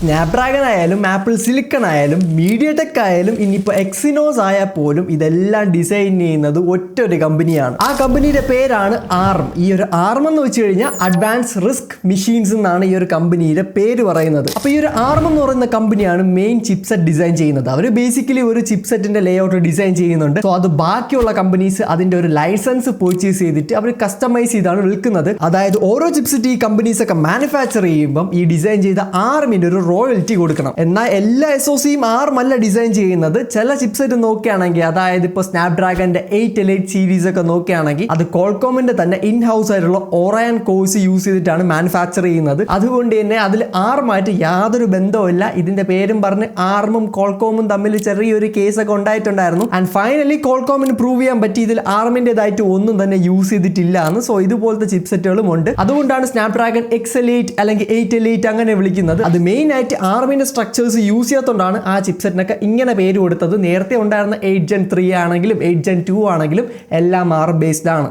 Snapdragon ആയാലും apple silicon ആയാലും MediaTek ആയാലും ഇനിയിപ്പോൾ എക്സിനോസ് ആയാൽ പോലും ഇതെല്ലാം ഡിസൈൻ ചെയ്യുന്നത് ഒറ്റൊരു കമ്പനിയാണ്. ആ കമ്പനിയുടെ പേരാണ് ആർം. ഈ ഒരു ആർം എന്ന് വെച്ച് കഴിഞ്ഞാൽ അഡ്വാൻസ് റിസ്ക് മെഷീൻസ് എന്നാണ് ഈ ഒരു കമ്പനിയുടെ പേര് പറയുന്നത്. അപ്പോൾ ഈ ഒരു ആർം എന്ന് പറയുന്ന കമ്പനിയാണ് മെയിൻ ചിപ്സെറ്റ് ഡിസൈൻ ചെയ്യുന്നത്. അവർ ബേസിക്കലി ഒരു ചിപ്സെറ്റിന്റെ ലേഔട്ട് ഡിസൈൻ ചെയ്യുന്നുണ്ട്. സോ അത് ബാക്കിയുള്ള കമ്പനീസ് അതിന്റെ ഒരു ലൈസൻസ് പർച്ചേസ് ചെയ്തിട്ട് അവർ കസ്റ്റമൈസ് ചെയ്താണ് വിൽക്കുന്നത്. അതായത് ഓരോ ചിപ്സെറ്റ് ഈ കമ്പനീസ് ഒക്കെ മാനുഫാക്ചർ ചെയ്യുമ്പോൾ ഈ ഡിസൈൻ ചെയ്ത ആർമിന്റെ ഒരു റോയൽറ്റി കൊടുക്കണം. എന്നാൽ എല്ലാ SoCയും ആർം അല്ല ഡിസൈൻ ചെയ്യുന്നത്. ചില ചിപ്സെറ്റ് നോക്കുകയാണെങ്കിൽ, അതായത് ഇപ്പോൾ സ്നാപ്ഡ്രാഗന്റെ 888 സീരീസ് ഒക്കെ നോക്കുകയാണെങ്കിൽ അത് കോൾകോമിന്റെ തന്നെ ഇൻ ഹൗസ് ആയിട്ടുള്ള ഓറയൻ കോഴ്സ് യൂസ് ചെയ്തിട്ടാണ് മാനുഫാക്ചർ ചെയ്യുന്നത്. അതുകൊണ്ട് തന്നെ അതിൽ ആർമായിട്ട് യാതൊരു ബന്ധവുമില്ല. ഇതിന്റെ പേരും പറഞ്ഞ് ആർമും കോൾകോമും തമ്മിൽ ചെറിയൊരു കേസൊക്കെ ഉണ്ടായിട്ടുണ്ടായിരുന്നു. ആൻഡ് ഫൈനലി കോൾകോമിന് പ്രൂവ് ചെയ്യാൻ പറ്റി ഇതിൽ ആർമിൻ്റെതായിട്ട് ഒന്നും തന്നെ യൂസ് ചെയ്തിട്ടില്ല എന്ന്. സോ ഇതുപോലത്തെ ചിപ്സെറ്റുകളും ഉണ്ട്. അതുകൊണ്ടാണ് സ്നാപ്ഡ്രാഗൺ XL8 അല്ലെങ്കിൽ 888 അങ്ങനെ വിളിക്കുന്നത്. അത് മെയിൻ ആയിട്ട് ആർമിന്റെ സ്ട്രക്ചേഴ്സ് യൂസ് ചെയ്യാത്തതുകൊണ്ടാണ് ആ ചിപ്സെറ്റിനൊക്കെ ഇങ്ങനെ പേര് കൊടുത്തത്. നേരത്തെ ഉണ്ടായിരുന്ന 8 Gen 3 ആണെങ്കിലും 8 Gen 2 ആണെങ്കിലും എല്ലാം ആർം ബേസ്ഡ് ആണ്.